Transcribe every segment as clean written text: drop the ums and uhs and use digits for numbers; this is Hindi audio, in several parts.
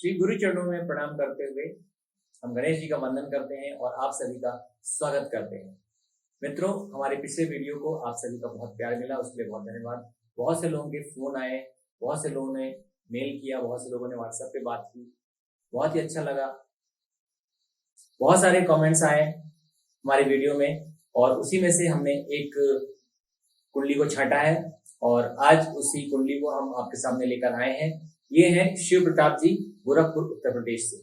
श्री गुरु चरणों में प्रणाम करते हुए हम गणेश जी का वंदन करते हैं और आप सभी का स्वागत करते हैं। मित्रों, हमारे पिछले वीडियो को आप सभी का बहुत प्यार मिला, उसके लिए बहुत धन्यवाद। बहुत से लोगों के फोन आए, बहुत से लोगों ने मेल किया, बहुत से लोगों ने व्हाट्सएप पे बात की, बहुत ही अच्छा लगा। बहुत सारे कमेंट्स आए हमारे वीडियो में और उसी में से हमने एक कुंडली को छांटा है और आज उसी कुंडली को हम आपके सामने लेकर आए हैं। ये है शिव प्रताप जी, गोरखपुर, उत्तर प्रदेश से।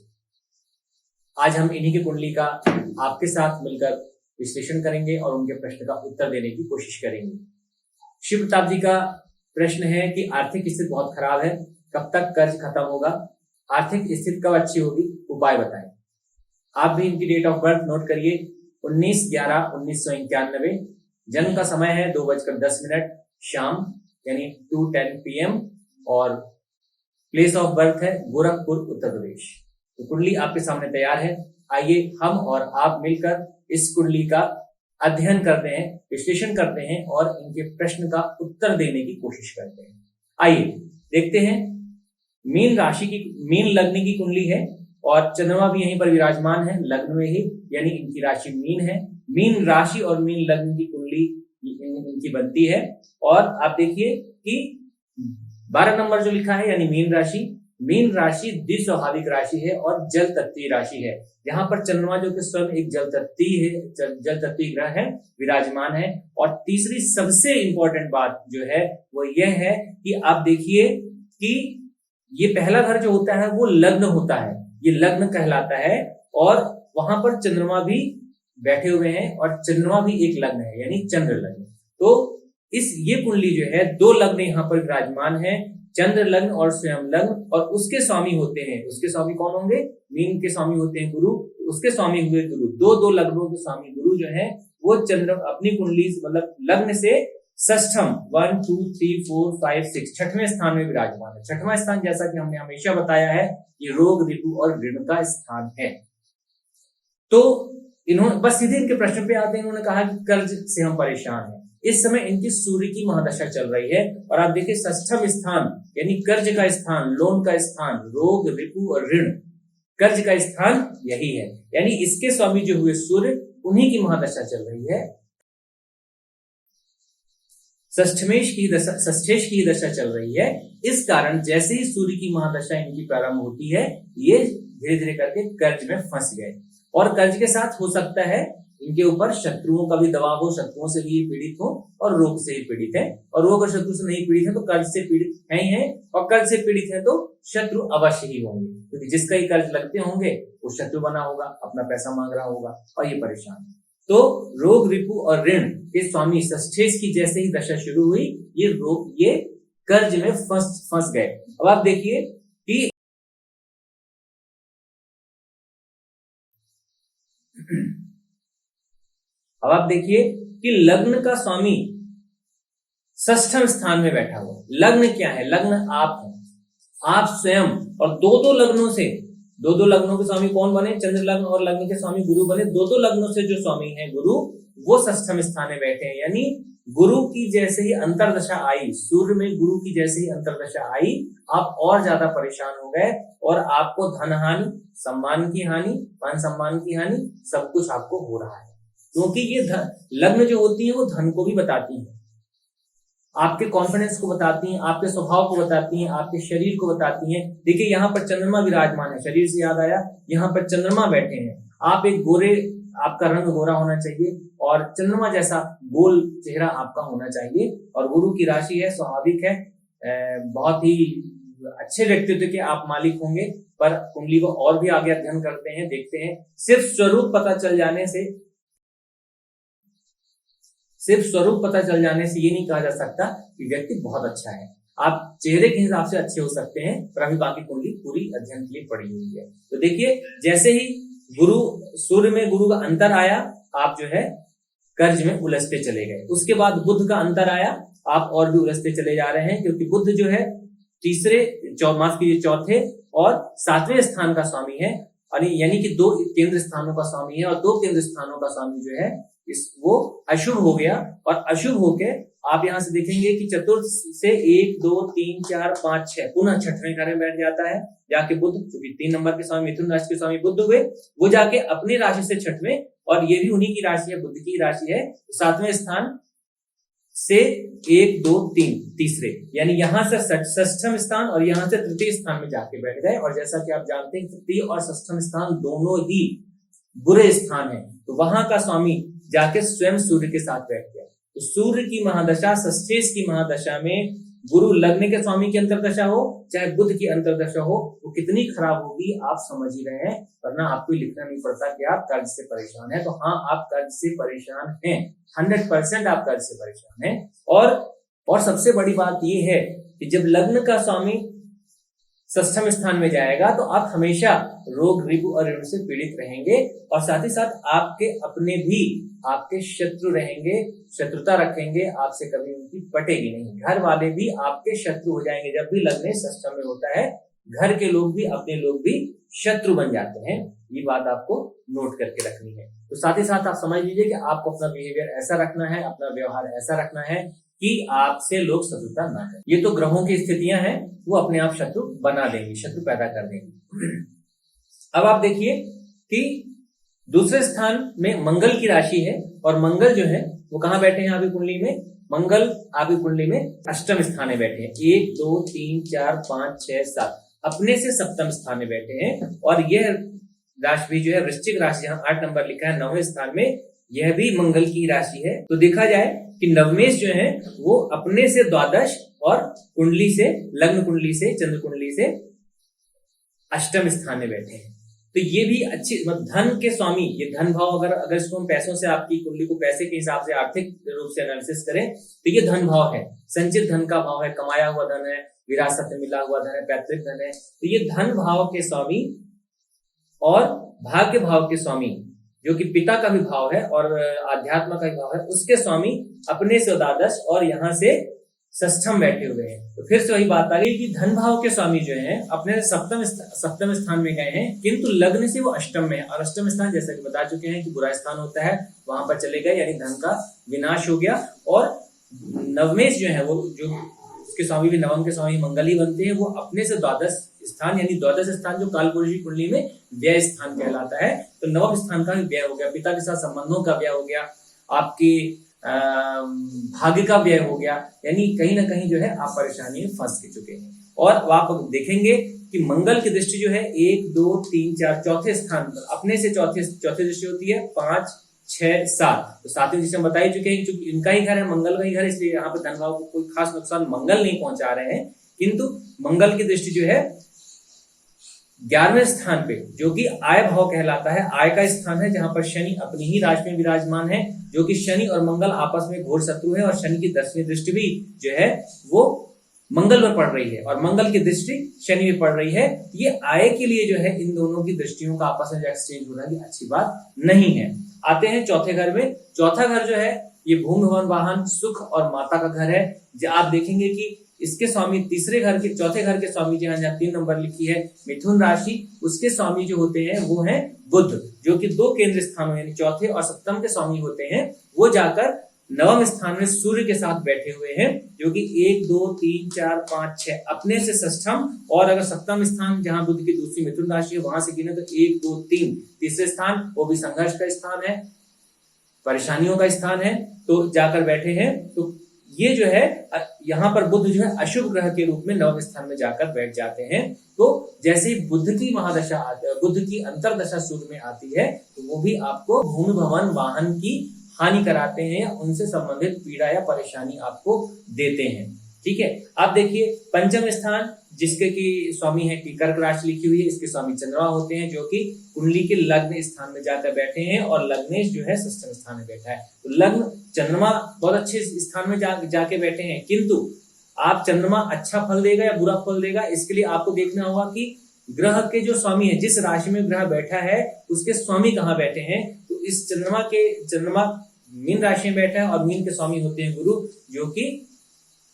आज हम इन्हीं की कुंडली का आपके साथ मिलकर विश्लेषण करेंगे और उनके प्रश्न का उत्तर देने की कोशिश करेंगे। शिव प्रताप जी का प्रश्न है कि आर्थिक स्थिति बहुत खराब है, कब तक कर्ज खत्म होगा, आर्थिक स्थिति कब अच्छी होगी, उपाय बताएं। आप भी इनकी डेट ऑफ बर्थ नोट करिए, 19/11/1991। जन्म का समय है 2:10 शाम यानी 2:10 PM और प्लेस ऑफ बर्थ है गोरखपुर, उत्तर प्रदेश। तो कुंडली आपके सामने तैयार है। आइए हम और आप मिलकर इस कुंडली का अध्ययन करते हैं, विश्लेषण करते हैं और इनके प्रश्न का उत्तर देने की कोशिश करते हैं। आइए देखते हैं। मीन राशि की, मीन लग्न की कुंडली है और चंद्रमा भी यहीं पर विराजमान है लग्न में ही, यानी इनकी राशि मीन है। मीन राशि और मीन लग्न की कुंडली इनकी बनती है और आप देखिए कि 12 नंबर जो लिखा है यानी मीन राशि द्विस्वाभाविक राशि है और जल तत्वीय राशि है। यहाँ पर चंद्रमा जो कि स्वयं एक जल तत्वीय ग्रह है, विराजमान है। और तीसरी सबसे इंपॉर्टेंट बात जो है वो यह है कि आप देखिए कि ये पहला घर जो होता है वो लग्न होता है, ये लग्न कहलाता है और वहां पर चंद्रमा भी बैठे हुए हैं और चंद्रमा भी एक लग्न है यानी चंद्र लग्न। तो ये कुंडली जो है, दो लग्न यहाँ पर विराजमान है, चंद्र लग्न और स्वयं लग्न, और उसके स्वामी होते हैं, उसके स्वामी कौन होंगे? मीन के स्वामी होते हैं गुरु, उसके स्वामी हुए गुरु। दो लग्नों के स्वामी गुरु जो है वो चंद्र अपनी कुंडली मतलब लग्न से षष्ठम 1 2 3 4 5 6 छठवें स्थान में विराजमान है। छठवां स्थान जैसा कि हमने हमेशा बताया है ये रोग, ऋतु और ऋण का स्थान है। तो इन्होंने बस सीधे इनके प्रश्न पे आते हैं। इन्होंने कहा कि कर्ज से हम परेशान हैं। इस समय इनकी सूर्य की महादशा चल रही है और आप देखिए षष्ठम स्थान यानी कर्ज का स्थान, लोन का स्थान, रोग, ऋतु और ऋण, कर्ज का स्थान यही है। यानी इसके स्वामी जो हुए सूर्य, उन्हीं की महादशा चल रही है। षष्ठेश की दशा चल रही है। इस कारण जैसे ही सूर्य की महादशा इनकी प्रारंभ होती है, ये धीरे धीरे करके कर्ज में फंस गए। और कर्ज के साथ हो सकता है इनके ऊपर शत्रुओं का भी दबाव हो, शत्रुओं से भी पीड़ित हो और रोग से ही पीड़ित है। और रोग और शत्रु से नहीं पीड़ित है तो कर्ज से पीड़ित है ही है, और कर्ज से पीड़ित है तो शत्रु अवश्य ही होंगे, क्योंकि जिसका ही कर्ज लगते होंगे वो शत्रु बना होगा, अपना पैसा मांग रहा होगा और ये परेशान है। तो रोग, रिपु और ऋण के स्वामी षष्ठेश की जैसे ही दशा शुरू हुई, ये कर्ज में फंस गए। अब आप देखिए कि लग्न का स्वामी षष्ठम स्थान में बैठा हुआ। लग्न क्या है? लग्न आप हैं, आप स्वयं। और दो लग्नों के स्वामी कौन बने? चंद्र लग्न और लग्न के स्वामी गुरु बने। दो लग्नों से जो स्वामी है गुरु, वो षष्ठम स्थान में बैठे हैं। यानी गुरु की जैसे ही अंतरदशा आई, सूर्य में गुरु की जैसे ही अंतरदशा आई, आप और ज्यादा परेशान हो गए और आपको धन हानि, सम्मान की हानि, मान सम्मान की हानि, सब कुछ आपको हो रहा है। क्योंकि ये लग्न जो होती है वो धन को भी बताती है, आपके कॉन्फिडेंस को बताती हैं, आपके स्वभाव को बताती हैं, आपके शरीर को बताती हैं। देखिए यहाँ पर चंद्रमा विराजमान है, शरीर से याद आया, यहाँ पर चंद्रमा बैठे हैं। आप एक आपका रंग गोरा होना चाहिए और चंद्रमा जैसा गोल चेहरा आपका होना चाहिए। और गुरु की राशि है, स्वाभाविक है, बहुत ही अच्छे व्यक्तित्व के आप मालिक होंगे। पर कुंडली को और भी आगे अध्ययन करते हैं, देखते हैं। सिर्फ स्वरूप पता चल जाने से ये नहीं कहा जा सकता कि व्यक्ति बहुत अच्छा है। आप चेहरे के हिसाब से अच्छे हो सकते हैं, पर अभी बाकी कुंडली पूरी अध्ययन के लिए पड़ी हुई है। तो देखिए, जैसे ही सूर्य में गुरु का अंतर आया, आप जो है कर्ज में उलझते चले गए। उसके बाद बुध का अंतर आया, आप और भी उलझते चले जा रहे हैं, क्योंकि बुध जो है चौथे और 7वें स्थान का स्वामी है। यानी कि 2 केंद्र स्थानों का स्वामी है और 2 केंद्र स्थानों का स्वामी जो है वो अशुभ हो गया और अशुभ होके आप यहाँ से देखेंगे कि चतुर्थ से 1 2 3 4 5 6 पुनः छठवें घर में बैठ जाता है जाके बुध, क्योंकि 3 नंबर के स्वामी मिथुन राशि के स्वामी बुध हुए, वो जाके अपनी राशि से छठवें, और ये भी उन्हीं की राशि है, बुध की राशि है, 7वें स्थान से 1 2 3 तीसरे, यानी यहां से षष्ठम स्थान और यहां से तृतीय स्थान में जाके बैठ गए। और जैसा कि आप जानते हैं तृतीय और षष्ठम स्थान दोनों ही बुरे स्थान है, तो वहां का स्वामी जाके स्वयं सूर्य के साथ बैठ गया। तो सूर्य की महादशा, षष्ठेश की महादशा में गुरु लग्न के स्वामी की अंतर्दशा हो चाहे बुध की अंतर्दशा हो, वो कितनी खराब होगी आप समझ ही रहे हैं, वरना आपको लिखना नहीं पड़ता कि आप कर्ज से परेशान हैं। तो हाँ, आप कर्ज से परेशान हैं, 100% आप कर्ज से परेशान हैं। और सबसे बड़ी बात ये है कि जब लग्न का स्वामी षष्ठम स्थान में जाएगा तो आप हमेशा रोग, रिपु और ऋण से पीड़ित रहेंगे, और साथ ही साथ आपके अपने भी आपके शत्रु रहेंगे, शत्रुता रखेंगे, आपसे कभी उनकी पटेगी नहीं। घर वाले भी आपके शत्रु हो जाएंगे। जब भी लग्न षष्ठम में होता है, घर के लोग भी, अपने लोग भी शत्रु बन जाते हैं। ये बात आपको नोट करके रखनी है। तो साथ ही साथ आप समझ लीजिए कि आपको अपना बिहेवियर ऐसा रखना है, अपना व्यवहार ऐसा रखना है कि आपसे लोग शत्रुता ना करें। ये तो ग्रहों की स्थितियां हैं, वो अपने आप शत्रु बना देंगी, शत्रु पैदा कर देंगी। अब आप देखिए कि दूसरे स्थान में मंगल की राशि है, और मंगल जो है वो कहां बैठे हैं आपकी कुंडली में? मंगल आपकी कुंडली में अष्टम स्थान में बैठे हैं। 1 2 3 4 5 6 7 अपने से सप्तम स्थान में बैठे हैं। और यह राशि भी जो है वृश्चिक राशि, जहां 8 नंबर लिखा है 9वें स्थान में, यह भी मंगल की राशि है। तो देखा जाए कि नवमेश जो है वो अपने से द्वादश और कुंडली से, लग्न कुंडली से, चंद्र कुंडली से अष्टम स्थान में बैठे हैं। तो ये भी अच्छी, धन के स्वामी, ये धन भाव, अगर इसको हम पैसों से, आपकी कुंडली को पैसे के हिसाब से आर्थिक रूप से एनालिसिस करें तो ये धन भाव है, संचित धन का भाव है, कमाया हुआ धन है, विरासत में मिला हुआ धन है, पैतृक धन है। तो ये धन भाव के स्वामी और भाग्य भाव के स्वामी, जो कि पिता का भी भाव है और आध्यात्म का भी भाव है, उसके स्वामी अपने से द्वादश और यहाँ से षष्ठम बैठे हुए हैं। तो फिर से वही बात आ गई कि धन भाव के स्वामी जो हैं अपने सप्तम स्थान में गए हैं, किंतु लग्न से वो अष्टम में है। और अष्टम स्थान जैसा कि बता चुके हैं कि बुरा स्थान होता है, वहां पर चले गए, यानी धन का विनाश हो गया। और नवमेश जो है वो, जो उसके स्वामी भी नवम के स्वामी मंगल ही बनते हैं, वो अपने से द्वादश स्थान, यानी द्वादश स्थान जो कालपुरुषी कुंडली में व्यय स्थान कहलाता है, तो नवम स्थान का भी व्यय हो गया, पिता के साथ संबंधों का व्यय हो गया, आपके भाग्य का व्यय हो गया, यानी कहीं ना कहीं जो है आप परेशानी में फंस के चुके हैं। और आप देखेंगे कि मंगल की दृष्टि जो है 1 2 3 4 चौथे स्थान पर अपने से चौथे दृष्टि होती है, 5 6 7। तो सातवें दृष्टि हम बता ही चुके हैं, क्योंकि इनका ही घर है, मंगल का ही घर है, इसलिए यहाँ पर धन भाव को कोई खास नुकसान मंगल नहीं पहुंचा रहे हैं। किंतु मंगल की दृष्टि जो है 11वें स्थान पे, जो कि आय भाव कहलाता है, आय का स्थान है, जहां पर शनि अपनी ही राशि में विराजमान है, जो कि शनि और मंगल आपस में घोर शत्रु है, और शनि की 10वीं दृष्टि भी जो है वो मंगल पर पड़ रही है, और मंगल की दृष्टि शनि में पड़ रही है। ये आय के लिए जो है इन दोनों की दृष्टियों का आपस में एक्सचेंज होना भी अच्छी बात नहीं है। आते हैं चौथे घर में। चौथा घर जो है ये भूमि भवन वाहन सुख और माता का घर है। आप देखेंगे कि इसके स्वामी चौथे घर के स्वामी जहां 3 नंबर लिखी है मिथुन राशि, उसके स्वामी जो होते हैं वो हैं बुध, जो कि 2 केंद्र स्थानों यानी चौथे और सप्तम के स्वामी होते हैं। वो जाकर नवम स्थान में सूर्य के साथ बैठे हुए हैं, जो कि 1 2 3 4 5 6 अपने से षष्ठम, और अगर सप्तम स्थान जहां बुध की दूसरी मिथुन राशि है वहां से गिने तो 1 2 3 तीसरे स्थान, वो भी संघर्ष का स्थान है, परेशानियों का स्थान है, तो जाकर बैठे हैं। तो ये जो है यहाँ पर बुध जो है अशुभ ग्रह के रूप में नवम स्थान में जाकर बैठ जाते हैं। तो जैसे ही बुध की महादशा, बुध की अंतरदशा सूर्य में आती है, तो वो भी आपको भूमि भवन वाहन की हानि कराते हैं, या उनसे संबंधित पीड़ा या परेशानी आपको देते हैं। ठीक है, आप देखिए पंचम स्थान जिसके की स्वामी है कि कर्क राशि लिखी हुई है, इसके स्वामी चंद्रमा होते हैं, जो कि कुंडली के लग्न स्थान में जाकर बैठे हैं, और लग्नेश जो है षष्ठम स्थान में बैठा है। तो लग्न चंद्रमा बहुत अच्छे स्थान में जाके बैठे हैं, किंतु आप चंद्रमा अच्छा फल देगा या बुरा फल देगा, इसके लिए आपको देखना होगा कि ग्रह के जो स्वामी है, जिस राशि में ग्रह बैठा है उसके स्वामी कहाँ बैठे हैं। तो इस चंद्रमा मीन राशि में बैठा है, और मीन के स्वामी होते हैं गुरु, जो कि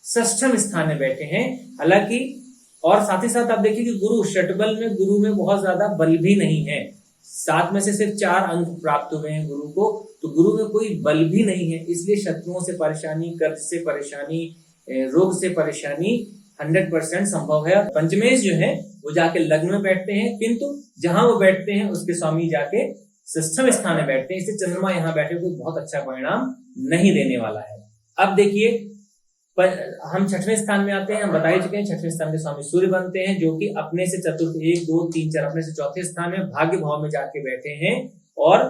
षष्ठम स्थान में बैठे हैं। हालांकि और साथ ही साथ आप देखिए कि गुरु षटबल में, गुरु में बहुत ज्यादा बल भी नहीं है, 7 में से सिर्फ 4 अंक प्राप्त हुए हैं गुरु को, तो गुरु में कोई बल भी नहीं है, इसलिए शत्रुओं से परेशानी, कर्ज से परेशानी, रोग से परेशानी 100% संभव है। पंचमेश जो है वो जाके लग्न में बैठते हैं, किंतु जहां वो बैठते हैं उसके स्वामी जाके षष्ठम स्थान में बैठते हैं, इसलिए चंद्रमा यहाँ बैठे कोई बहुत अच्छा परिणाम नहीं देने वाला है। अब देखिए हम छठवें स्थान में आते हैं। हम बता ही चुके हैं छठवें स्थान के स्वामी सूर्य बनते हैं, जो कि अपने से चतुर्थ 1 2 3 4 अपने से चौथे स्थान में भाग्य भाव में जाके बैठे हैं, और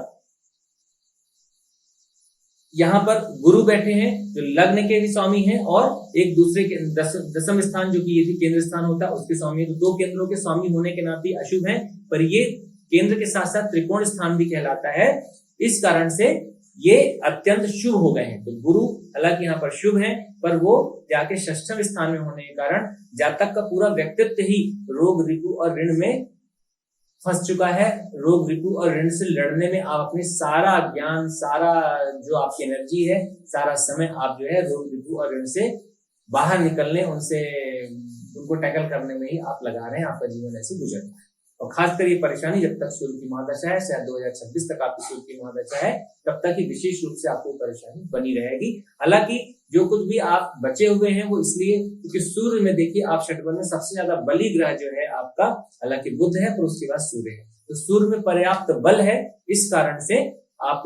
यहाँ पर गुरु बैठे हैं जो लग्न के भी स्वामी हैं, और एक दूसरे के दसम स्थान जो कि यदि केंद्र स्थान होता है उसके स्वामी, तो 2 केंद्रों के स्वामी होने के नाते अशुभ हैं, पर ये केंद्र के साथ साथ त्रिकोण स्थान भी कहलाता है, इस कारण से ये अत्यंत शुभ हो गए हैं। तो गुरु हालांकि यहाँ पर शुभ है, पर वो जाके षष्ठम स्थान में होने के कारण जातक का पूरा व्यक्तित्व ही रोग, रिपु और ऋण में फंस चुका है। रोग, रिपु और ऋण से लड़ने में आप अपने सारा ज्ञान, सारा जो आपकी एनर्जी है, सारा समय आप जो है रोग, रिपु और ऋण से बाहर निकलने, उनको टैकल करने में ही आप लगा रहे हैं। आपका जीवन ऐसे गुजर रहा है, और खासकर ये परेशानी जब तक सूर्य की महादशा है, शायद 2026 तक आपकी सूर्य की महादशा है, तब तक ही विशेष रूप से आपको परेशानी बनी रहेगी। हालांकि जो कुछ भी आप बचे हुए हैं वो इसलिए क्योंकि सूर्य में देखिए आप षटबंध में सबसे ज्यादा बली ग्रह जो है आपका, हालांकि बुध है, पर उसके बाद सूर्य है, तो सूर्य में पर्याप्त बल है, इस कारण से आप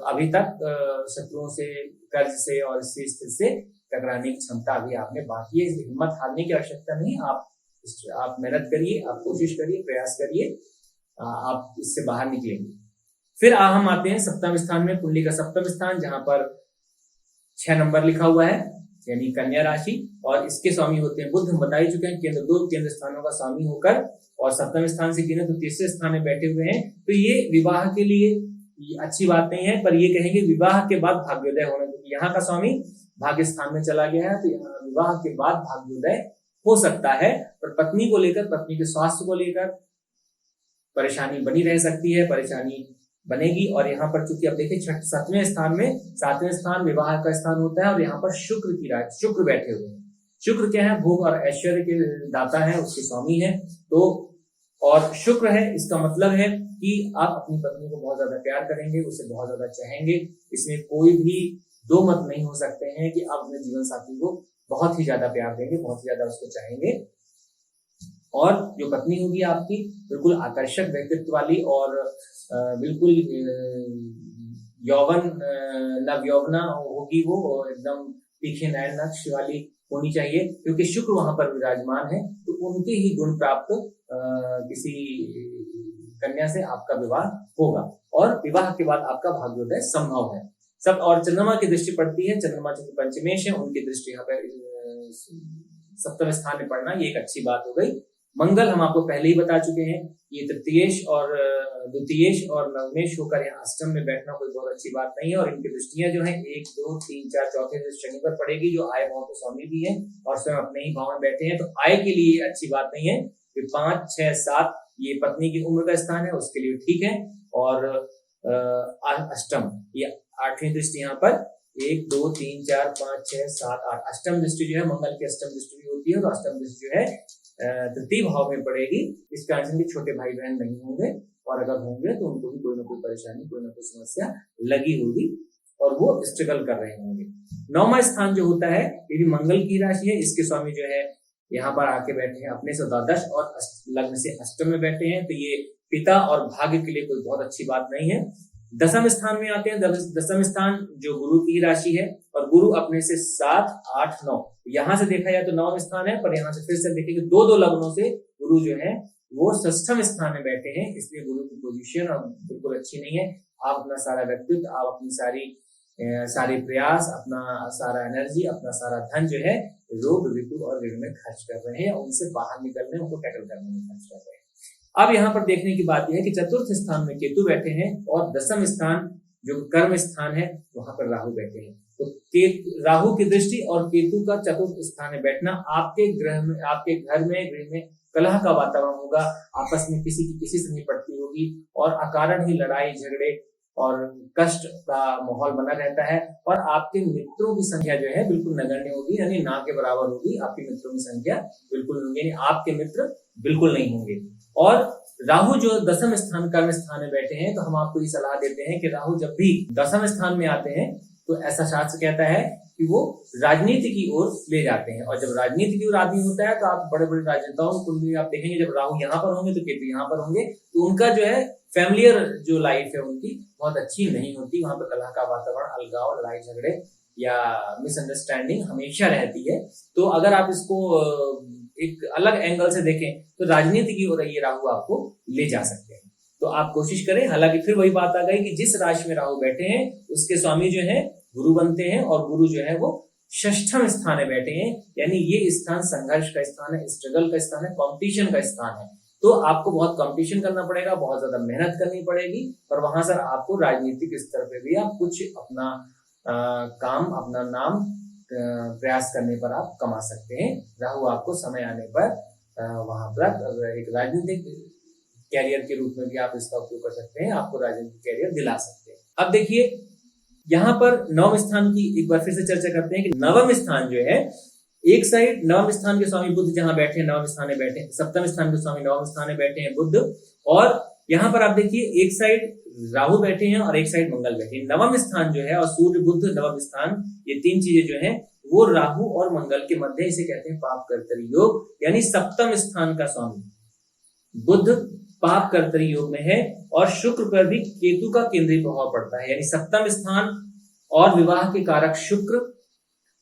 अभी तक शत्रुओं से, कर्ज से और इस स्थिति से टकराने की क्षमता अभी आपने बाकी है। हिम्मत हारने की आवश्यकता नहीं, आप मेहनत करिए, आप कोशिश करिए, प्रयास करिए, आप इससे बाहर निकलेंगे। फिर हम आते हैं सप्तम स्थान में, कुंडली का सप्तम स्थान, जहां पर 6 नंबर लिखा हुआ है, यानी कन्या राशि, और इसके स्वामी होते हैं बुध। हम बता ही चुके हैं केंद्र 2 केंद्र स्थानों का स्वामी होकर, और सप्तम स्थान से गिने तो तीसरे स्थान में बैठे हुए हैं। तो ये विवाह के लिए अच्छी बात नहीं है, पर ये कहेंगे विवाह के बाद भाग्योदय होना, क्योंकि यहाँ का स्वामी भाग्य स्थान में चला गया है, तो यहाँ विवाह के बाद भाग्योदय हो सकता है, पर पत्नी को लेकर, पत्नी के स्वास्थ्य को लेकर परेशानी बनी रह सकती है, परेशानी बनेगी। और यहाँ पर चूंकि अब देखिए 7वें स्थान में, 7वें स्थान विवाह का स्थान होता है, और यहाँ पर शुक्र बैठे हुए हैं। शुक्र क्या है? भोग और ऐश्वर्य के दाता है, उसके स्वामी है। तो और शुक्र है, इसका मतलब है कि आप अपनी पत्नी को बहुत ज्यादा प्यार करेंगे, उसे बहुत ज्यादा चाहेंगे, इसमें कोई भी दो मत नहीं हो सकते हैं कि आप अपने जीवन साथी को बहुत ही ज्यादा प्यार देंगे, बहुत ही ज्यादा उसको चाहेंगे। और जो पत्नी होगी आपकी बिल्कुल आकर्षक व्यक्तित्व वाली, और बिल्कुल यौवन, नव यौवना होगी वो, और एकदम तीखे नयन नक्श वाली होनी चाहिए, क्योंकि शुक्र वहां पर विराजमान है। तो उनके ही गुण प्राप्त किसी कन्या से आपका विवाह होगा, और विवाह के बाद आपका भाग्योदय संभव है सब। और चंद्रमा की दृष्टि पड़ती है, चंद्रमा जो पंचमेश है, उनकी दृष्टि यहाँ पर सप्तम स्थान में पड़ना, ये एक अच्छी बात हो गई। मंगल हम आपको पहले ही बता चुके हैं, ये तृतीयेश और द्वितीयेश और नवमेश होकर यहाँ अष्टम में बैठना कोई बहुत अच्छी बात नहीं है। और इनकी दृष्टियां जो है 1 2 3 4 चौथे दृष्टि शनि पर पड़ेगी, जो आय भाव के स्वामी भी है और स्वयं अपने ही भाव में बैठे हैं, तो आय के लिए अच्छी बात नहीं है। फिर 5 6 7 ये पत्नी की उम्र का स्थान है, उसके लिए ठीक है। और अष्टम ये 8वीं दृष्टि यहाँ पर 1 2 3 4 5 6 7 8 अष्टम दृष्टि जो है मंगल की अष्टम दृष्टि भी होती है, तो अष्टम दृष्टि जो है तृतीय भाव में पड़ेगी। इस कारण से छोटे भाई बहन नहीं होंगे, और अगर होंगे तो उनको भी कोई ना कोई परेशानी, कोई ना कोई समस्या लगी होगी, और वो स्ट्रगल कर रहे होंगे। 9वां स्थान जो होता है ये भी मंगल की राशि है, इसके स्वामी जो है यहाँ पर आके बैठे हैं अपने से द्वादश और लग्न से अष्टम में बैठे हैं, तो ये पिता और भाग्य के लिए कोई बहुत अच्छी बात नहीं है। 10वें स्थान में आते हैं, 10वें स्थान जो गुरु की राशि है, और गुरु अपने से 7 8 9, यहां से देखा जाए तो 9वां स्थान है, पर यहाँ से फिर से देखेंगे 2 लग्नों से गुरु जो है वो षष्ठम स्थान में बैठे हैं, इसलिए गुरु की पोजीशन अब बिल्कुल अच्छी नहीं है। आप अपना सारा व्यक्तित्व, आप अपनी सारे प्रयास, अपना सारा एनर्जी, अपना सारा धन जो है रोग, रिपु और ऋण में खर्च कर रहे हैं, उनसे बाहर निकलने, उनको टैकल करने में खर्च कर रहे हैं। अब यहाँ पर देखने की बात यह है कि चतुर्थ स्थान में केतु बैठे हैं, और 10वां स्थान जो कर्म स्थान है वहां पर राहु बैठे हैं। तो राहु की दृष्टि और केतु का चतुर्थ स्थान में बैठना आपके घर में गृह में कलह का वातावरण होगा, आपस में किसी की किसी से निपटती होगी, और अकारण ही लड़ाई झगड़े और कष्ट का माहौल बना रहता है। और आपके मित्रों की संख्या जो है बिल्कुल नगण्य होगी, यानी ना के बराबर होगी। आपके मित्रों की संख्या बिल्कुल होंगे, आपके मित्र बिल्कुल नहीं होंगे। और राहु जो दसम स्थान कर्म स्थान में बैठे हैं, तो हम आपको ये सलाह देते हैं कि राहु जब भी दसम स्थान में आते हैं तो ऐसा शास्त्र कहता है कि वो राजनीति की ओर ले जाते हैं। और जब राजनीति की ओर आदमी होता है तो आप बड़े बड़े राजनेताओं को आप देखेंगे, जब राहु यहाँ पर होंगे तो केतु यहाँ पर होंगे, तो उनका जो है फैमिलियर जो लाइफ है उनकी बहुत अच्छी नहीं होती। वहां पर कलह का वातावरण, अलगाव, लड़ाई झगड़े या मिसअंडरस्टैंडिंग हमेशा रहती है। तो अगर आप इसको एक अलग एंगल से देखें तो राजनीति की ओर ये राहु आपको ले जा सकते हैं। तो आप कोशिश करें। हालांकि फिर वही बात आ गई कि जिस राशि में राहु बैठे हैं उसके स्वामी जो है गुरु बनते हैं, और गुरु जो है वो षष्ठम स्थान में बैठे हैं, यानी ये स्थान संघर्ष का स्थान है, स्ट्रगल का स्थान है, कंपटीशन का स्थान है। तो आपको बहुत कंपटीशन करना पड़ेगा, बहुत ज्यादा मेहनत करनी पड़ेगी, और वहां से आपको राजनीतिक स्तर पे भी आप कुछ अपना काम, अपना नाम प्रयास करने पर आप कमा सकते हैं। राहु आपको समय आने पर वहां पर एक राजनीतिक कैरियर के रूप में भी आप इसका उपयोग कर सकते हैं, आपको राजनीतिक कैरियर दिला सकते हैं। अब देखिए यहाँ पर नवम स्थान की एक बार फिर से चर्चा करते हैं कि नवम स्थान जो है, एक साइड नवम स्थान के स्वामी बुध जहां बैठे हैं, नवम स्थान में बैठे हैं, सप्तम स्थान के स्वामी नवम स्थान में बैठे हैं बुध, और यहाँ पर आप देखिए एक साइड राहु बैठे हैं और एक साइड मंगल बैठे हैं। नवम स्थान जो है और सूर्य बुध नवम स्थान, ये तीन चीजें जो है वो राहु और मंगल के मध्य, इसे कहते हैं पाप कर्तरी योग, यानी सप्तम स्थान का स्वामी बुध पाप कर्तरी योग में है, और शुक्र पर भी केतु का केंद्रीय प्रभाव पड़ता है, यानी सप्तम स्थान और विवाह के कारक शुक्र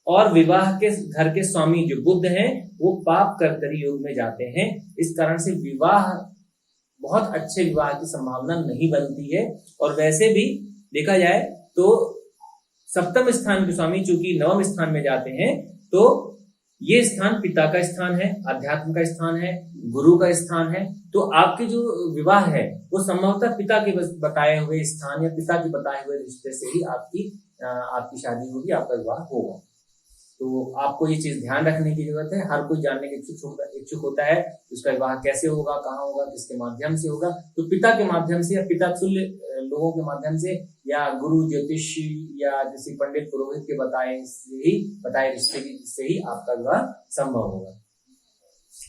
और विवाह के घर के स्वामी जो बुध हैं वो पाप कर्तरी योग में जाते हैं। इस कारण से विवाह, बहुत अच्छे विवाह की संभावना नहीं बनती है। और वैसे भी देखा जाए तो सप्तम स्थान के स्वामी चूंकि नवम स्थान में जाते हैं, तो ये स्थान पिता का स्थान है, अध्यात्म का स्थान है, गुरु का स्थान है। तो आपके जो विवाह है वो संभवतः पिता के बताए हुए स्थान या पिता के बताए हुए रिश्ते से ही आपकी शादी होगी, आपका विवाह होगा। तो आपको ये चीज ध्यान रखने की जरूरत है। हर कोई जानने के इच्छुक होता है उसका विवाह कैसे होगा, कहाँ होगा, किसके माध्यम से होगा। तो पिता के माध्यम से या पिता तुल्य लोगों के माध्यम से, या गुरु ज्योतिषी या किसी पंडित पुरोहित के बताए रिश्ते से ही आपका विवाह संभव होगा।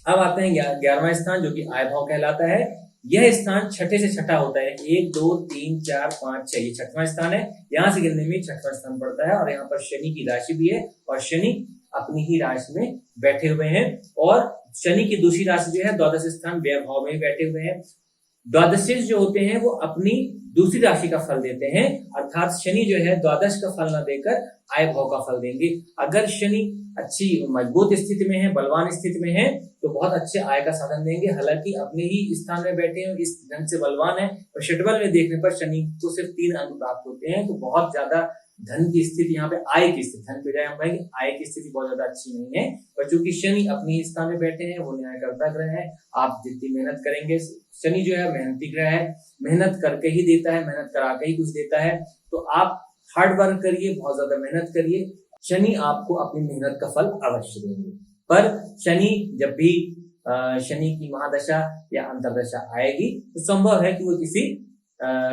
अब आते हैं 11वां स्थान, जो कि आय भाव कहलाता है। यह स्थान छठे से छठा होता है, 1 2 3 4 5 6, ये छठवां स्थान है। यहाँ से गिनने में छठवां स्थान पड़ता है, और यहाँ पर शनि की राशि भी है, और शनि अपनी ही राशि में बैठे हुए हैं। और शनि की दूसरी राशि जो है द्वादश स्थान व्यय भाव में बैठे हुए हैं। द्वादशीज जो होते हैं वो अपनी दूसरी राशि का फल देते हैं, अर्थात शनि जो है द्वादश का फल न देकर आय भाव का फल देंगे। अगर शनि अच्छी मजबूत स्थिति में है, बलवान स्थिति में है, तो बहुत अच्छे आय का साधन देंगे। हालांकि अपने ही स्थान में बैठे हैं, इस ढंग से बलवान है, और षटबल में देखने पर शनि को सिर्फ 3 अंक प्राप्त होते हैं। तो बहुत ज्यादा धन की स्थिति, यहाँ पे आय की स्थिति, धन के बजाय हम कहेंगे आय की स्थिति बहुत ज्यादा अच्छी नहीं है। पर चूंकि शनि अपनी स्थान में बैठे हैं, वो न्यायकर्ता ग्रह है, आप जितनी मेहनत करेंगे, शनि जो है मेहनती ग्रह है, मेहनत करके ही देता है, मेहनत करा के ही कुछ देता है। तो आप हार्ड वर्क करिए, बहुत ज्यादा मेहनत करिए, शनि आपको अपनी मेहनत का फल अवश्य देंगे। पर शनि जब भी शनि की महादशा या अंतरदशा आएगी तो संभव है कि वो किसी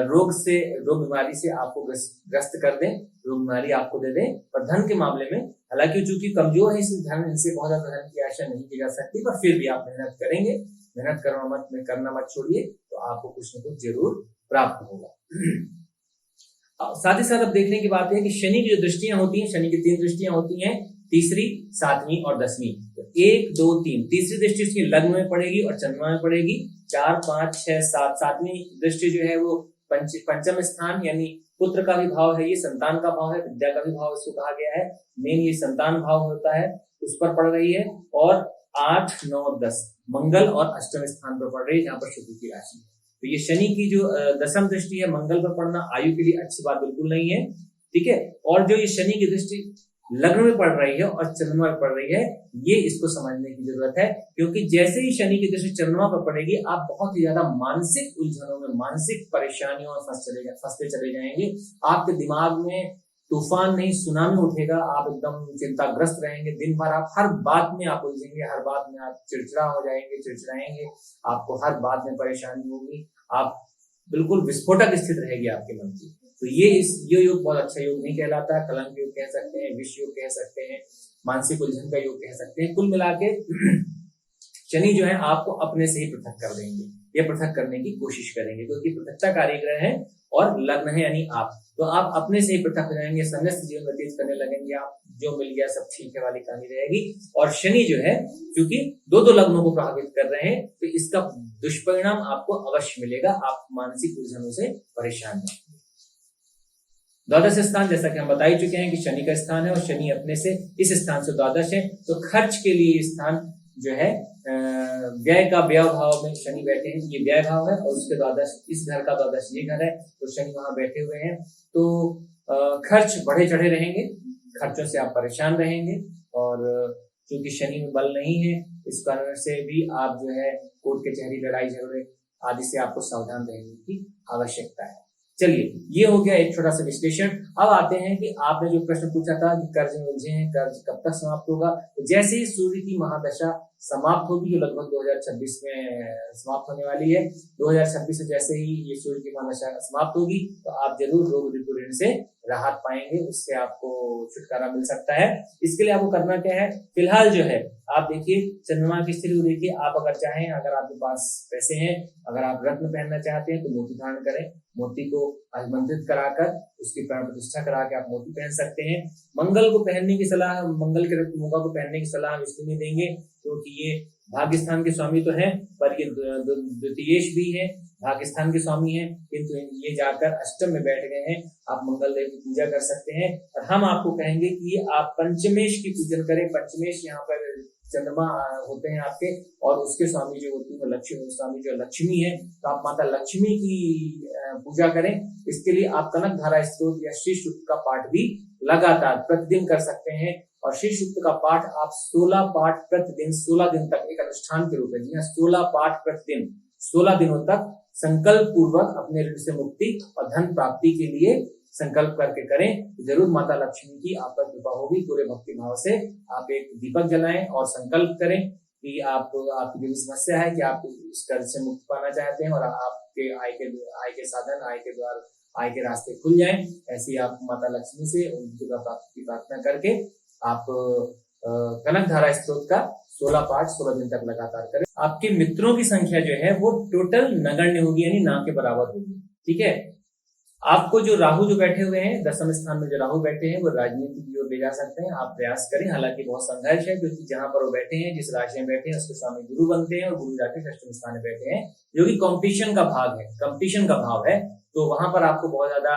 रोग बीमारी से आपको ग्रस्त कर दें, रोग बीमारी आपको दे दें। पर धन के मामले में हालांकि चूंकि कमजोर है इनसे बहुत ज्यादा धन की आशा नहीं की जा सकती, पर फिर भी आप मेहनत करेंगे, मेहनत करना मत छोड़िए, तो आपको कुछ न कुछ जरूर प्राप्त होगा। साथ ही साथ अब देखने की बात है कि शनि की जो दृष्टियां होती हैं, शनि की 3 दृष्टियां होती हैं, तीसरी, 7वीं और 10वीं। तो 1 2 3, तीसरी दृष्टि उसकी लग्न में पड़ेगी और चंद्रमा में पड़ेगी। 4 5 6 7, 7वीं दृष्टि जो है वो पंचम स्थान, यानी पुत्र का भी भाव है, ये संतान का भाव है, विद्या का भी भाव इसको कहा गया है। मेन ये संतान भाव होता है, उस पर पड़ रही है। और 8 9 10 मंगल और अष्टम स्थान पर पड़ रही है, जहां पर शुक्र की राशि है। तो ये शनि की जो दशम दृष्टि है मंगल पर पड़ना आयु के लिए अच्छी बात बिल्कुल नहीं है, ठीक है। और जो ये शनि की दृष्टि लग्न में पड़ रही है और चंद्रमा पर पड़ रही है, ये इसको समझने की जरूरत है, क्योंकि जैसे ही शनि की दृष्टि चंद्रमा पर पड़ेगी, आप बहुत ही ज्यादा मानसिक उलझनों में, मानसिक परेशानियों में फंसते चले जाएंगे। आपके दिमाग में तूफान नहीं, सुनामी उठेगा, आप एकदम चिंताग्रस्त रहेंगे। दिन भर आप हर बात में आप उलझेंगे, हर बात में आप चिड़चिड़ा हो जाएंगे, चिड़चिड़ाएंगे, आपको हर बात में परेशानी होगी, आप बिल्कुल विस्फोटक स्थिति रहेगी आपके मन की। तो ये योग बहुत अच्छा योग नहीं कहलाता। कलंक योग कह सकते हैं, विष योग कह सकते हैं, मानसिक उलझन का योग कह सकते हैं। कुल मिला के शनि जो है आपको अपने से ही पृथक कर देंगे, ये पृथक करने की कोशिश करेंगे, क्योंकि पृथकताकारी ग्रह है और लग्न है यानी आप, तो आप अपने से ही पृथक हो जाएंगे, संन्यास्त जीवन व्यतीत करने लगेंगे, आप जो मिल गया सब ठीक है वाली कहानी रहेगी। और शनि जो है क्योंकि दो लग्नों को प्रभावित कर रहे हैं, तो इसका दुष्परिणाम आपको अवश्य मिलेगा, आप मानसिक उलझनों से परेशान रहेंगे। द्वादश स्थान जैसा कि हम बता ही चुके हैं कि शनि का स्थान है और शनि अपने से इस स्थान से द्वादश है, तो खर्च के लिए स्थान जो है व्यय का व्यय भाव में शनि बैठे हैं, ये व्यय भाव है, और उसके द्वादश इस घर का द्वादश ये घर है, तो शनि वहां बैठे हुए हैं, तो खर्च बढ़े चढ़े रहेंगे, खर्चों से आप परेशान रहेंगे, और क्योंकि शनि में बल नहीं है इस कारण से भी आप जो है कोर्ट कचहरी लड़ाई झगड़े आदि से आपको सावधान रहने की आवश्यकता है। चलिए, ये हो गया एक छोटा सा विश्लेषण। अब आते हैं कि आपने जो प्रश्न पूछा था कि कर्ज में उलझे हैं, कर्ज कब तक समाप्त होगा, तो जैसे ही सूर्य की महादशा समाप्त होगी, जो लगभग 2026 में समाप्त होने वाली है, 2026 से जैसे ही ये सूर्य की महादशा समाप्त होगी, तो आप जरूर रोग ऋण से राहत पाएंगे, उससे आपको छुटकारा मिल सकता है। इसके लिए आपको करना क्या है, फिलहाल जो है आप देखिए चंद्रमा की स्थिति को देखिए, आप अगर चाहें, अगर आपके पास पैसे हैं, अगर आप रत्न पहनना चाहते हैं तो मोती धारण करें, मोती को आमंत्रित कराकर उसकी प्राण प्रतिष्ठा करा के आप मोती पहन सकते हैं। मंगल को पहनने की सलाह, मंगल के रत्न मुगा को पहनने की सलाह हम इसलिए नहीं देंगे क्योंकि ये भाग्य स्थान के स्वामी तो हैं, पर ये द्वितीयेश भी है, भाग्य स्थान के स्वामी हैं, किंतु ये जाकर अष्टम में बैठ गए हैं। आप मंगल देव की पूजा कर सकते हैं, और हम आपको कहेंगे कि आप पंचमेश की पूजन करें। पंचमेश यहाँ पर चंद्रमा होते हैं आपके, और उसके स्वामी जो होती है लक्ष्मी, स्वामी जो लक्ष्मी है, तो आप माता लक्ष्मी की पूजा करें। इसके लिए आप कनक धारा स्तोत्र या श्री सूक्त का पाठ भी लगातार प्रतिदिन कर सकते हैं, और श्री सूक्त का पाठ आप 16 पाठ प्रतिदिन 16 दिन तक एक अनुष्ठान के रूप में, जी हाँ 16 पाठ प्रतिदिन 16 दिनों तक संकल्प पूर्वक अपने ऋण से मुक्ति और धन प्राप्ति के लिए संकल्प करके करें, तो जरूर माता लक्ष्मी की आप पर कृपा होगी। पूरे भक्ति भाव से आप एक दीपक जलाएं और संकल्प करें कि आपकी जो समस्या है कि आप इस कर्ज से मुक्त पाना चाहते हैं और आपके आय के साधन, आय के द्वार, आय के रास्ते खुल जाएं। ऐसी आप माता लक्ष्मी से उनकी प्राप्ति की प्रार्थना करके आप कनक धारा स्तोत्र का 16 पाठ 16 दिन तक लगातार करें। आपके मित्रों की संख्या जो है वो टोटल नगण्य होगी, यानी ना के बराबर होगी। ठीक है, आपको जो राहु जो बैठे हुए हैं, 10वें स्थान में जो राहु बैठे हैं, वो राजनीति की ओर ले जा सकते हैं। आप प्रयास करें, हालांकि बहुत संघर्ष है, क्योंकि जहां पर वो बैठे हैं, जिस राशि में बैठे हैं, उसके स्वामी गुरु बनते हैं, और गुरु जाके 6वें स्थान में बैठे हैं, जो कि कंपटीशन का भाग है, कंपटीशन का भाव है। तो वहां पर आपको बहुत ज्यादा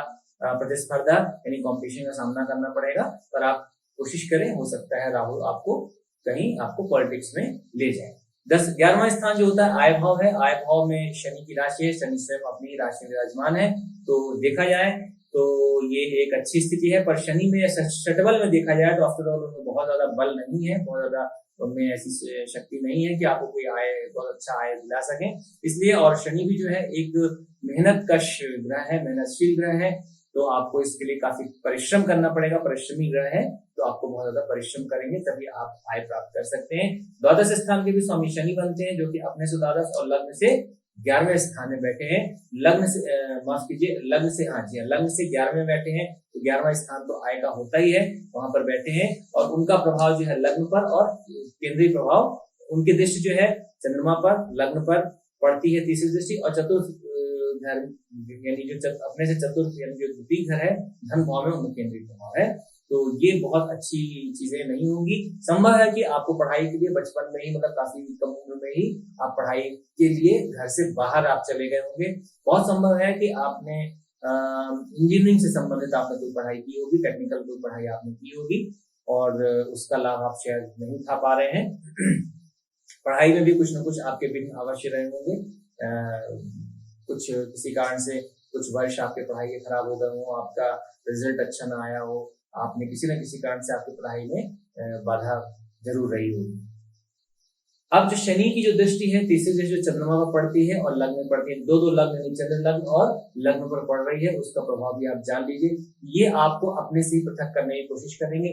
प्रतिस्पर्धा यानी कंपटीशन का सामना करना पड़ेगा, पर आप कोशिश करें, हो सकता है राहु आपको पॉलिटिक्स में ले जाए। 11वां स्थान जो होता है आय भाव है, आय भाव में शनि की राशि है, शनि स्वयं अपनी राशि में विराजमान है, तो देखा जाए तो ये एक अच्छी स्थिति है। पर शनि में षटबल में देखा जाए तो आफ्टर ऑल उनमें बहुत ज्यादा बल नहीं है, बहुत ज्यादा उनमें ऐसी शक्ति नहीं है कि आपको कोई आय, बहुत अच्छा आय दिला सके, इसलिए। और शनि भी जो है एक मेहनत कश ग्रह है, मेहनतशील ग्रह है, तो आपको इसके लिए काफी परिश्रम करना पड़ेगा। परिश्रमी ग्रह है तो आपको बहुत ज्यादा परिश्रम करेंगे तभी आप आय प्राप्त कर सकते हैं। द्वादश स्थान के भी स्वामी शनि बनते हैं, जो कि अपने से द्वादश और लग्न से 11वें स्थान में बैठे हैं। लग्न से माफ कीजिए, लग्न से, हाँ जी, लग्न से 11वें बैठे हैं, तो 11वां स्थान तो आय का होता ही है, वहां पर बैठे हैं, और उनका प्रभाव जो है लग्न पर, और केंद्रीय प्रभाव उनकी दृष्टि जो है चंद्रमा पर, लग्न पर पड़ती है, तीसरी दृष्टि, और चतुर्थ घर यानी जो अपने से चतुर्थ यानी जो द्वितीय घर है, धन भाव में उनका केंद्रीय प्रभाव है। तो ये बहुत अच्छी चीजें नहीं होंगी। संभव है कि आपको पढ़ाई के लिए बचपन में ही, मतलब काफी कम उम्र में ही आप पढ़ाई के लिए घर से बाहर आप चले गए होंगे। बहुत संभव है कि आपने इंजीनियरिंग से संबंधित आपने कोई पढ़ाई की होगी, टेक्निकल कोई पढ़ाई आपने की होगी, और उसका लाभ आप शायद नहीं उठा पा रहे हैं। पढ़ाई में भी कुछ न कुछ आपके विघ्न अवश्य रहे होंगे, कुछ किसी कारण से कुछ वर्ष आपके पढ़ाई के खराब हो गए हो, आपका रिजल्ट अच्छा ना आया हो, आपने किसी न किसी कारण से आपकी पढ़ाई में बाधा जरूर रही होगी। अब जो शनि की जो दृष्टि है, तीसरी दृष्टि जो चंद्रमा पर पड़ती है और लग्न में पड़ती है, दो लग्न यानी चंद्र लग्न और लग्न पर पड़ रही है, उसका प्रभाव भी आप जान लीजिए। ये आपको अपने से ही पृथक करने की कोशिश करेंगे।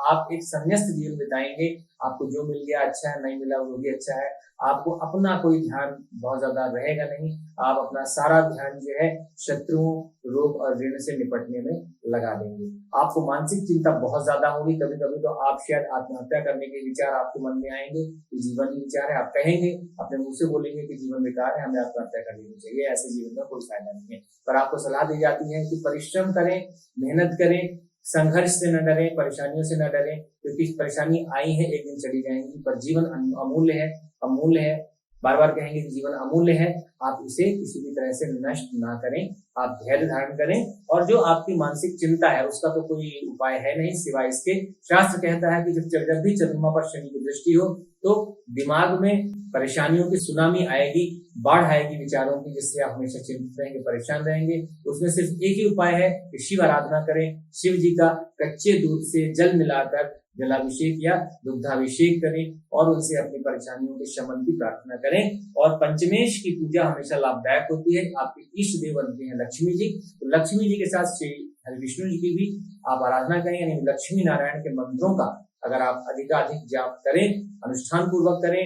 आप एक संन्यास्त जीवन बिताएंगे, आपको जो मिल गया अच्छा है, नहीं मिला वो भी अच्छा है। आपको अपना कोई ध्यान बहुत ज्यादा रहेगा नहीं, आप अपना सारा ध्यान जो है शत्रुओं, रोग और ऋण से निपटने में लगा देंगे। आपको मानसिक चिंता बहुत ज्यादा होगी, कभी कभी तो आप शायद आत्महत्या करने के विचार आपके मन में आएंगे कि जीवन ही विचार है, आप कहेंगे, अपने मुंह से बोलेंगे कि जीवन बेकार है, हमें आत्महत्या कर लेनी चाहिए, ऐसे जीवन में कोई फायदा नहीं है। पर आपको सलाह दी जाती है कि परिश्रम करें, मेहनत करें, संघर्ष से न डरें, परेशानियों से न डरें, क्योंकि परेशानी आई है एक दिन चली जाएंगी, पर जीवन अमूल्य है, अमूल्य है। बार बार कहेंगे कि जीवन अमूल्य है, आप इसे किसी भी तरह से नष्ट ना करें, आप धैर्य धारण करें। और जो आपकी मानसिक चिंता है उसका तो कोई उपाय है नहीं सिवाय इसके, शास्त्र कहता है कि जब भी चंद्रमा पर शनि की दृष्टि हो तो दिमाग में परेशानियों की सुनामी आएगी, बाढ़ आएगी विचारों की, जिससे आप हमेशा चिंतित रहेंगे, परेशान रहेंगे। उसमें सिर्फ एक ही उपाय है कि शिव आराधना करें, शिव जी का कच्चे दूध से जल मिलाकर जलाभिषेक या दुग्धाभिषेक करें और उनसे अपनी परेशानियों के शमन की प्रार्थना करें। और पंचमेश की पूजा हमेशा लाभदायक होती है। आपके इष्ट देव बनते हैं लक्ष्मी जी, तो लक्ष्मी जी के साथ श्री हरि विष्णु जी की भी आप आराधना करें, यानी लक्ष्मी नारायण के मंत्रों का अगर आप अधिकाधिक जाप करें, अनुष्ठान पूर्वक करें,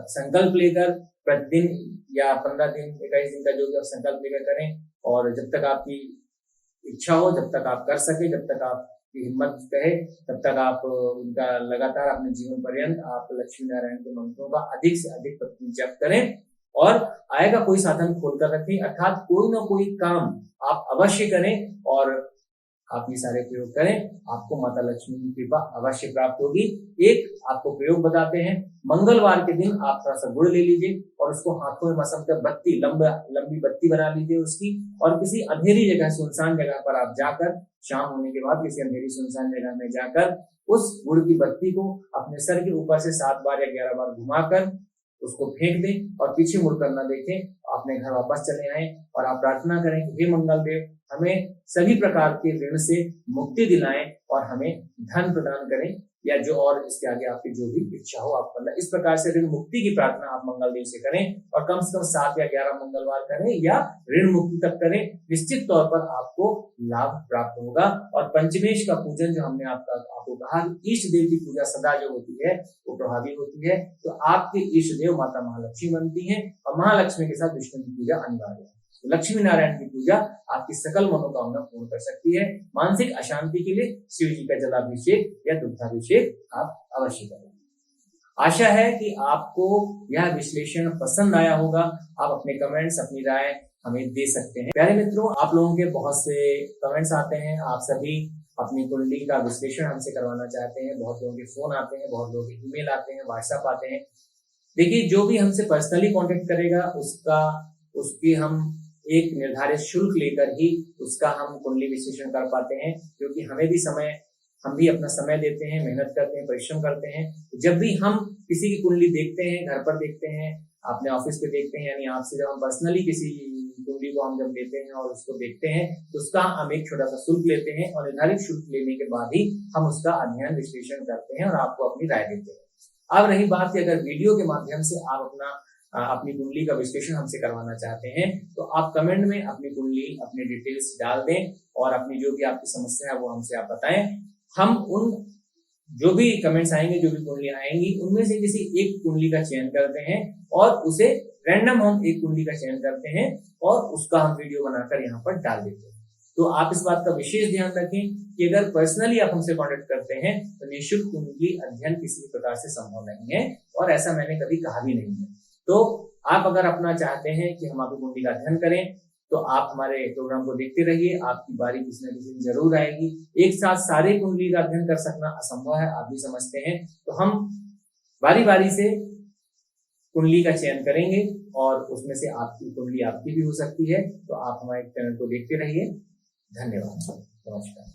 संकल्प लेकर प्रतिदिन या 15 दिन 21 दिन का जो भी आप संकल्प लेकर करें, और जब तक आपकी इच्छा हो, जब तक आप कर सके, जब तक आपकी हिम्मत कहे, तब तक आप उनका लगातार अपने जीवन पर्यंत आप लक्ष्मी नारायण के मंत्रों का अधिक से अधिक प्रतिदिन जप करें। और आएगा कोई साधन खोलकर रखें, अर्थात कोई ना कोई काम आप अवश्य करें और आप ये सारे प्रयोग करें, आपको माता लक्ष्मी की कृपा अवश्य प्राप्त होगी। एक आपको प्रयोग बताते हैं, मंगलवार के दिन आप थोड़ा सा गुड़ ले लीजिए और उसको हाथों में मसल कर बत्ती, लंबी बत्ती बना लीजिए उसकी, और किसी अंधेरी जगह, सुनसान जगह पर आप जाकर, शाम होने के बाद किसी अंधेरी सुनसान जगह में जाकर उस गुड़ की बत्ती को अपने सर के ऊपर से 7 बार या 11 बार घुमाकर उसको फेंक दें और पीछे मुड़कर न देखें, अपने घर वापस चले आए और आप प्रार्थना करें कि हे मंगल देव, हमें सभी प्रकार के ऋण से मुक्ति दिलाएं और हमें धन प्रदान करें, या जो और इसके आगे आपकी जो भी इच्छा हो आप मतलब इस प्रकार से ऋण मुक्ति की प्रार्थना आप मंगल देव से करें, और कम से कम 7 या 11 मंगलवार करें या ऋण मुक्ति तक करें, निश्चित तौर पर आपको लाभ प्राप्त होगा। और पंचमेश का पूजन जो हमने आपको कहा, इष्ट देव की पूजा सदा जो होती है वो प्रभावी होती है, तो आपके इष्ट देव माता महालक्ष्मी बनती है और महालक्ष्मी के साथ विष्णु की पूजा अनिवार्य है। लक्ष्मी नारायण की पूजा आपकी सकल मनोकामना पूर्ण कर सकती है। मानसिक अशांति के लिए शिव जी का जलाभिषेक या दुग्धाभिषेक आप अवश्य करें। आशा है कि आपको यह विश्लेषण पसंद आया होगा। आप अपने कमेंट्स, अपनी राय हमें दे सकते हैं। प्यारे मित्रों, आप लोगों के बहुत से कमेंट्स आते हैं, आप सभी अपनी कुंडली का विश्लेषण हमसे करवाना चाहते हैं, बहुत लोगों के फोन आते हैं, बहुत लोगों के ईमेल आते हैं, व्हाट्सएप आते हैं। देखिए, जो भी हमसे पर्सनली कांटेक्ट करेगा उसकी हम एक निर्धारित शुल्क लेकर ही उसका हम कुंडली विश्लेषण कर पाते हैं, क्योंकि हम भी अपना समय देते हैं, मेहनत करते हैं, परिश्रम करते हैं। जब भी हम किसी की कुंडली देखते हैं, घर पर देखते हैं, अपने ऑफिस पे देखते हैं, यानी आपसे जब हम पर्सनली किसी कुंडली को हम जब लेते हैं और उसको देखते हैं, तो उसका हम एक छोटा सा शुल्क लेते हैं और निर्धारित शुल्क लेने के बाद ही हम उसका अध्ययन विश्लेषण करते हैं और आपको अपनी राय देते हैं। अब रही बात कि अगर वीडियो के माध्यम से आप अपनी कुंडली का विश्लेषण हमसे करवाना चाहते हैं, तो आप कमेंट में अपनी कुंडली, अपनी डिटेल्स डाल दें और अपनी जो भी आपकी समस्या है वो हमसे आप बताएं। हम उन जो भी कमेंट्स आएंगे, जो भी कुंडलियां आएंगी, उनमें से किसी एक कुंडली का चयन करते हैं और उसे रैंडम हम एक कुंडली का चयन करते हैं और उसका हम वीडियो बनाकर यहाँ पर डाल देते हैं। तो आप इस बात का विशेष ध्यान रखें कि अगर पर्सनली आप हमसे कांटेक्ट करते हैं तो निःशुल्क कुंडली अध्ययन किसी प्रकार से संभव नहीं है और ऐसा मैंने कभी कहा भी नहीं है। तो आप अगर अपना चाहते हैं कि हम आपकी कुंडली का अध्ययन करें, तो आप हमारे प्रोग्राम को देखते रहिए, आपकी बारी किसी न किसी दिन जरूर आएगी। एक साथ सारे कुंडली का अध्ययन कर सकना असंभव है, आप भी समझते हैं। तो हम बारी बारी से कुंडली का चयन करेंगे और उसमें से आपकी कुंडली आपकी भी हो सकती है। तो आप हमारे चैनल को देखते रहिए। धन्यवाद, नमस्कार।